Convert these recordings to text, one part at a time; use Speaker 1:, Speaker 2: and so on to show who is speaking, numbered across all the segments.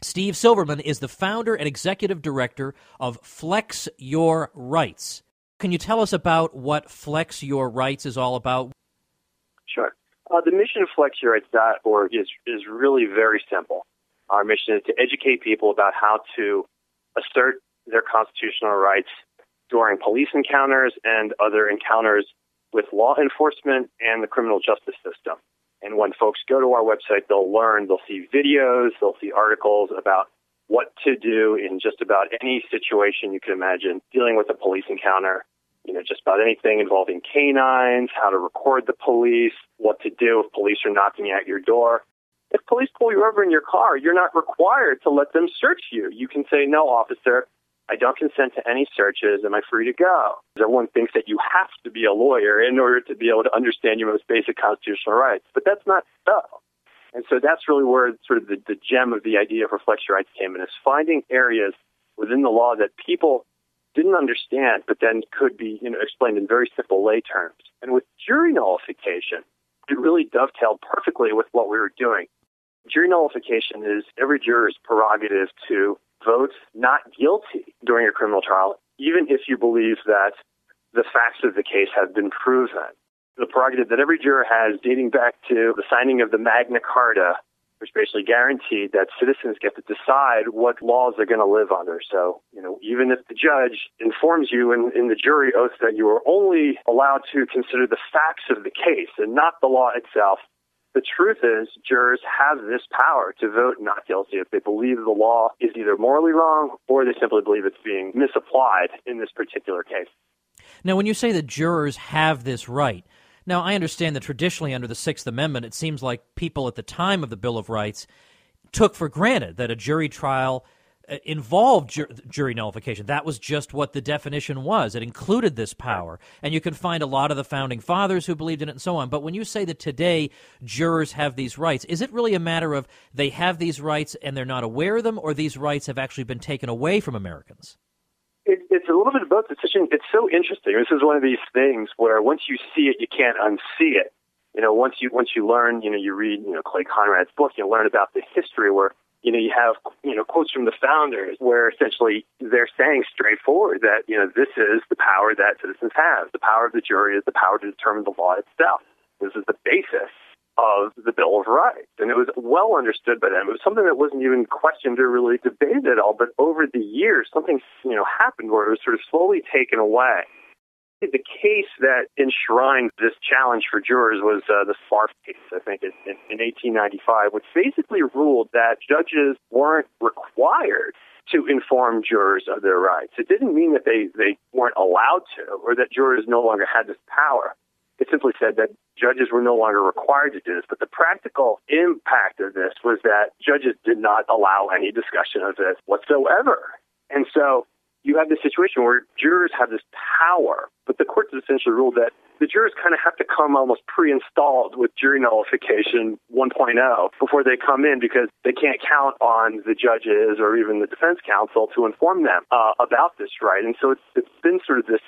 Speaker 1: Steve Silverman is the founder and executive director of Flex Your Rights. Can you tell us about what Flex Your Rights is all about?
Speaker 2: Sure. The mission of FlexiYourRights.org is really very simple. Our mission is to educate people about how to assert their constitutional rights during police encounters and other encounters with law enforcement and the criminal justice system. And when folks go to our website, they'll see videos, they'll see articles about what to do in just about any situation you can imagine, dealing with a police encounter, just about anything involving canines, how to record the police, what to do if police are knocking at your door. If police pull you over in your car, you're not required to let them search you. You can say, "No, officer, I don't consent to any searches. Am I free to go?" Everyone thinks that you have to be a lawyer in order to be able to understand your most basic constitutional rights, but that's not so. And so that's really where sort of the gem of the idea for Flex Your Rights came in, is finding areas within the law that people didn't understand, but then could be explained in very simple lay terms. And with jury nullification, it really dovetailed perfectly with what we were doing. Jury nullification is every juror's prerogative to vote not guilty during a criminal trial, even if you believe that the facts of the case have been proven. The prerogative that every juror has, dating back to the signing of the Magna Carta, which basically guaranteed that citizens get to decide what laws they're going to live under. So, even if the judge informs you in the jury oath that you are only allowed to consider the facts of the case and not the law itself, the truth is jurors have this power to vote not guilty if they believe the law is either morally wrong or they simply believe it's being misapplied in this particular case.
Speaker 1: Now, when you say that jurors have this right, now I understand that traditionally under the Sixth Amendment, it seems like people at the time of the Bill of Rights took for granted that a jury trial involved jury nullification. That was just what the definition was. It included this power. And you can find a lot of the founding fathers who believed in it and so on. But when you say that today jurors have these rights, is it really a matter of they have these rights and they're not aware of them, or these rights have actually been taken away from Americans?
Speaker 2: It's a little bit of both. It's so interesting. This is one of these things where once you see it, you can't unsee it. Once you learn, you read, Clay Conrad's book, you learn about the history where you have, quotes from the founders where essentially they're saying straightforward that, this is the power that citizens have. The power of the jury is the power to determine the law itself. This is the basis of the Bill of Rights. And it was well understood by them. It was something that wasn't even questioned or really debated at all. But over the years, something, happened where it was sort of slowly taken away. The case that enshrined this challenge for jurors was the Farce Case, I think, in 1895, which basically ruled that judges weren't required to inform jurors of their rights. It didn't mean that they weren't allowed to or that jurors no longer had this power. It simply said that judges were no longer required to do this. But the practical impact of this was that judges did not allow any discussion of this whatsoever. And so you have this situation where jurors have this power, but the courts essentially ruled that the jurors kind of have to come almost pre-installed with jury nullification 1.0 before they come in, because they can't count on the judges or even the defense counsel to inform them about this right. And so it's been sort of this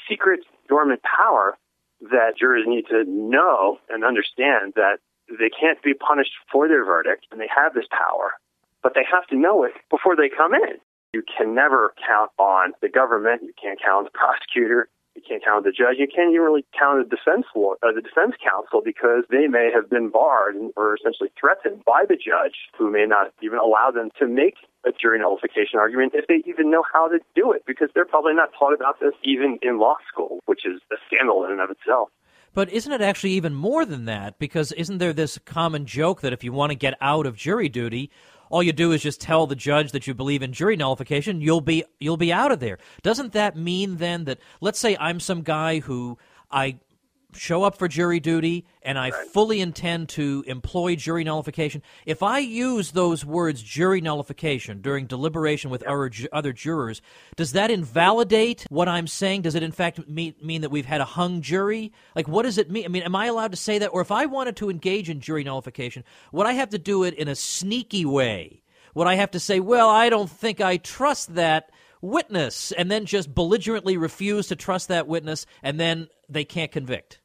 Speaker 2: secret dormant power that jurors need to know and understand, that they can't be punished for their verdict, and they have this power, but they have to know it before they come in. You can never count on the government. You can't count on the prosecutor. You can't count on the judge. You can't even really count on the defense counsel, because they may have been barred or essentially threatened by the judge, who may not even allow them to make a jury nullification argument if they even know how to do it, because they're probably not taught about this even in law school, which is a scandal in and of itself.
Speaker 1: But isn't it actually even more than that? Because isn't there this common joke that if you want to get out of jury duty, all you do is just tell the judge that you believe in jury nullification, you'll be out of there. Doesn't that mean then that, let's say I'm some guy who I show up for jury duty and I fully intend to employ jury nullification. If I use those words, jury nullification, during deliberation with other jurors, does that invalidate what I'm saying? Does it in fact mean that we've had a hung jury? Like, what does it mean? I mean, am I allowed to say that? Or if I wanted to engage in jury nullification, would I have to do it in a sneaky way? Would I have to say, well, I don't think I trust that witness, and then just belligerently refuse to trust that witness, and then they can't convict?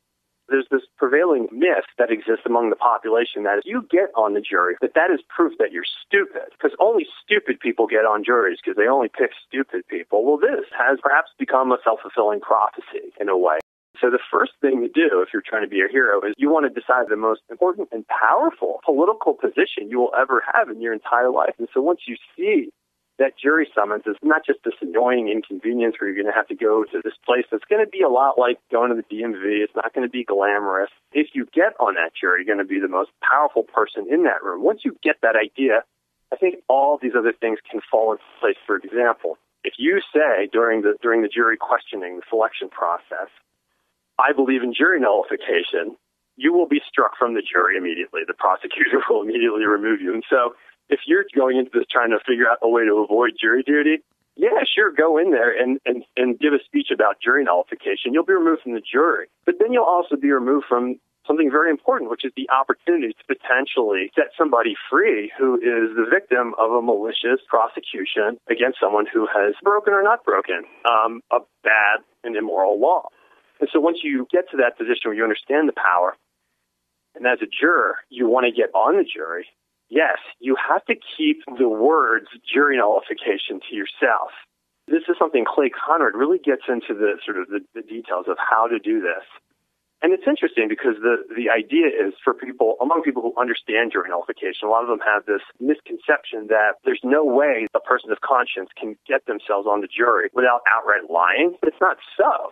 Speaker 2: There's this prevailing myth that exists among the population that if you get on the jury, that is proof that you're stupid, because only stupid people get on juries because they only pick stupid people. Well, this has perhaps become a self-fulfilling prophecy in a way. So the first thing to do if you're trying to be a hero is you want to decide the most important and powerful political position you will ever have in your entire life. And so once you see that jury summons is not just this annoying inconvenience where you're going to have to go to this place that's going to be a lot like going to the DMV. It's not going to be glamorous. If you get on that jury, you're going to be the most powerful person in that room. Once you get that idea, I think all these other things can fall into place. For example, if you say during the jury questioning, the selection process, I believe in jury nullification, you will be struck from the jury immediately. The prosecutor will immediately remove you. And so if you're going into this trying to figure out a way to avoid jury duty, yeah, sure, go in there and give a speech about jury nullification. You'll be removed from the jury. But then you'll also be removed from something very important, which is the opportunity to potentially set somebody free who is the victim of a malicious prosecution against someone who has broken or not broken a bad and immoral law. And so once you get to that position where you understand the power, and as a juror, you want to get on the jury, yes, you have to keep the words jury nullification to yourself. This is something Clay Conrad really gets into the sort of the details of how to do this. And it's interesting because the idea is for people, among people who understand jury nullification, a lot of them have this misconception that there's no way a person of conscience can get themselves on the jury without outright lying. It's not so.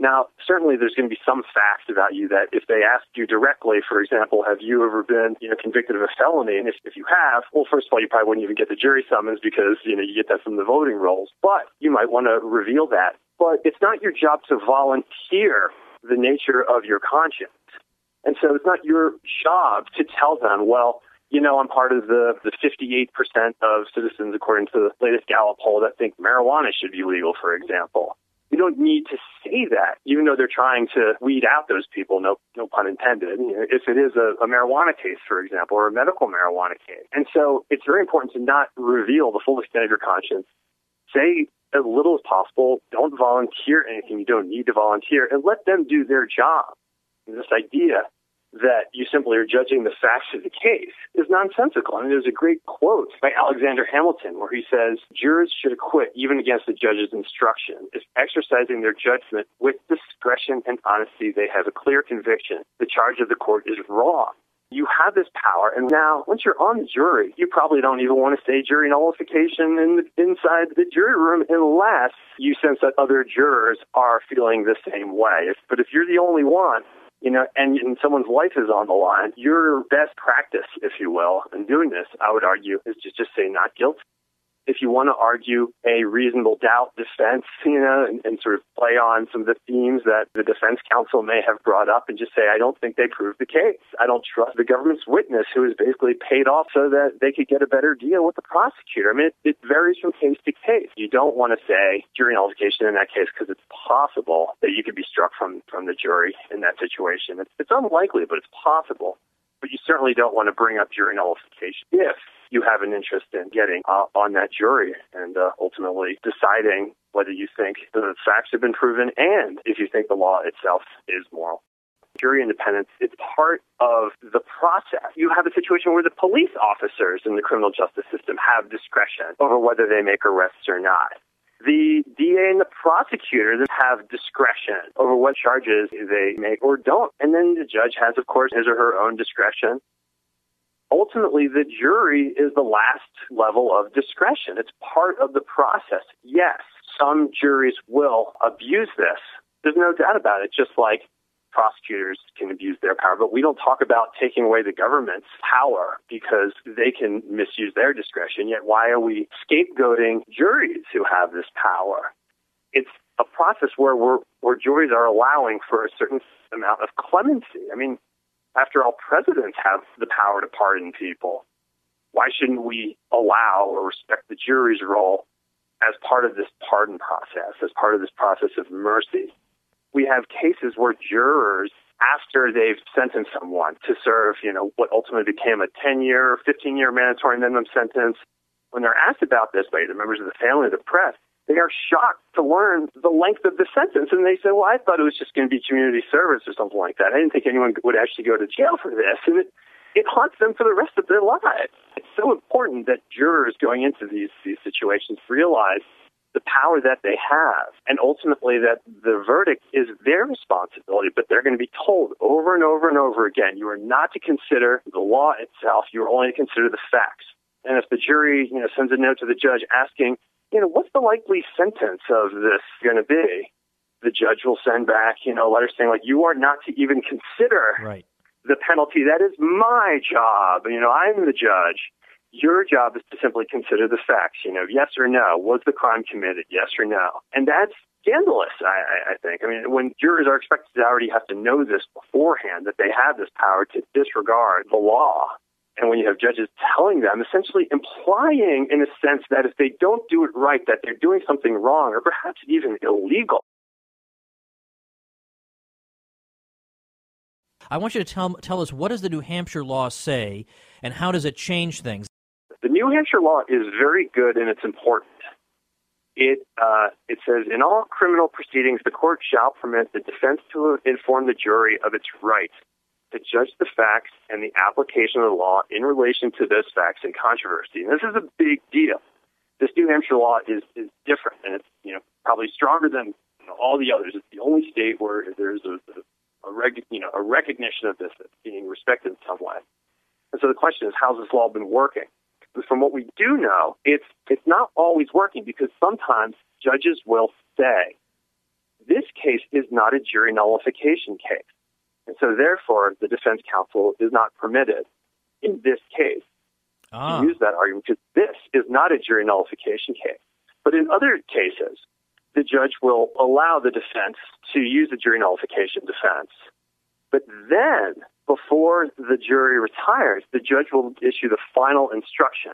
Speaker 2: Now, certainly there's going to be some facts about you that if they ask you directly, for example, have you ever been convicted of a felony? And if you have, well, first of all, you probably wouldn't even get the jury summons because, you get that from the voting rolls. But you might want to reveal that. But it's not your job to volunteer the nature of your conscience. And so it's not your job to tell them, well, I'm part of the 58% of citizens, according to the latest Gallup poll, that think marijuana should be legal, for example. You don't need to say that, even though they're trying to weed out those people, no pun intended, if it is a marijuana case, for example, or a medical marijuana case. And so it's very important to not reveal the full extent of your conscience. Say as little as possible. Don't volunteer anything you don't need to volunteer, and let them do their job. And this idea that you simply are judging the facts of the case is nonsensical. I mean, there's a great quote by Alexander Hamilton where he says, jurors should acquit even against the judge's instruction. If exercising their judgment with discretion and honesty, they have a clear conviction the charge of the court is wrong. You have this power, and now, once you're on the jury, you probably don't even want to say jury nullification inside the jury room unless you sense that other jurors are feeling the same way. But if you're the only one, and someone's life is on the line, your best practice, if you will, in doing this, I would argue, is to just say not guilty. If you want to argue a reasonable doubt defense, and sort of play on some of the themes that the defense counsel may have brought up and just say, I don't think they proved the case. I don't trust the government's witness who is basically paid off so that they could get a better deal with the prosecutor. I mean, it varies from case to case. You don't want to say jury nullification in that case because it's possible that you could be struck from the jury in that situation. It's unlikely, but it's possible. But you certainly don't want to bring up jury nullification if you have an interest in getting on that jury and ultimately deciding whether you think the facts have been proven and if you think the law itself is moral. Jury independence, it's part of the process. You have a situation where the police officers in the criminal justice system have discretion over whether they make arrests or not. The DA and the prosecutor have discretion over what charges they make or don't. And then the judge has, of course, his or her own discretion. Ultimately, the jury is the last level of discretion. It's part of the process. Yes, some juries will abuse this. There's no doubt about it, just like prosecutors can abuse their power. But we don't talk about taking away the government's power because they can misuse their discretion. Yet why are we scapegoating juries who have this power? It's a process where juries are allowing for a certain amount of clemency. I mean, after all, presidents have the power to pardon people. Why shouldn't we allow or respect the jury's role as part of this pardon process, as part of this process of mercy? We have cases where jurors, after they've sentenced someone to serve, what ultimately became a 10-year, 15-year mandatory minimum sentence, when they're asked about this by the members of the family or the press, they are shocked to learn the length of the sentence. And they say, well, I thought it was just going to be community service or something like that. I didn't think anyone would actually go to jail for this. And it haunts them for the rest of their lives. It's so important that jurors going into these situations realize the power that they have, and ultimately that the verdict is their responsibility, but they're going to be told over and over and over again, you are not to consider the law itself, you are only to consider the facts. And if the jury, sends a note to the judge asking, what's the likely sentence of this going to be? The judge will send back, a letter saying, you are not to even consider the penalty. That is my job. I'm the judge. Your job is to simply consider the facts. Yes or no. Was the crime committed? Yes or no. And that's scandalous, I think. When jurors are expected to already have to know this beforehand, that they have this power to disregard the law. And when you have judges telling them, essentially implying in a sense that if they don't do it right, that they're doing something wrong or perhaps even illegal.
Speaker 1: I want you to tell us, what does the New Hampshire law say, and how does it change things?
Speaker 2: The New Hampshire law is very good, and it's important. It says, in all criminal proceedings, the court shall permit the defense to inform the jury of its right to judge the facts and the application of the law in relation to those facts and controversy. And this is a big deal. This New Hampshire law is different, and it's probably stronger than all the others. It's the only state where there's a recognition of this as being respected in some way. And so the question is, how's this law been working? And from what we do know, it's not always working, because sometimes judges will say, this case is not a jury nullification case. And so therefore, the defense counsel is not permitted in this case to use that argument, because this is not a jury nullification case. But in other cases, the judge will allow the defense to use the jury nullification defense. But then, before the jury retires, the judge will issue the final instruction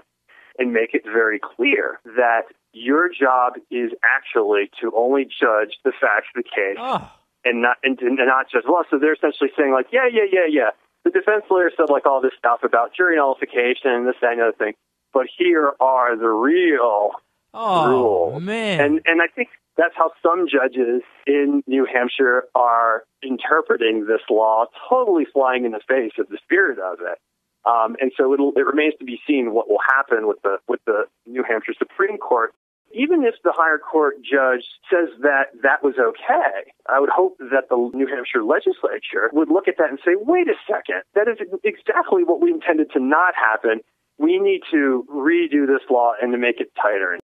Speaker 2: and make it very clear that your job is actually to only judge the facts of the case and not judge the law. So they're essentially saying, yeah. The defense lawyer said all this stuff about jury nullification, this, that, and the other thing. But here are the real rules.
Speaker 1: Man.
Speaker 2: And I think that's how some judges in New Hampshire are interpreting this law, totally flying in the face of the spirit of it. And so it remains to be seen what will happen with the New Hampshire Supreme Court. Even if the higher court judge says that was okay, I would hope that the New Hampshire legislature would look at that and say, wait a second, that is exactly what we intended to not happen. We need to redo this law and to make it tighter.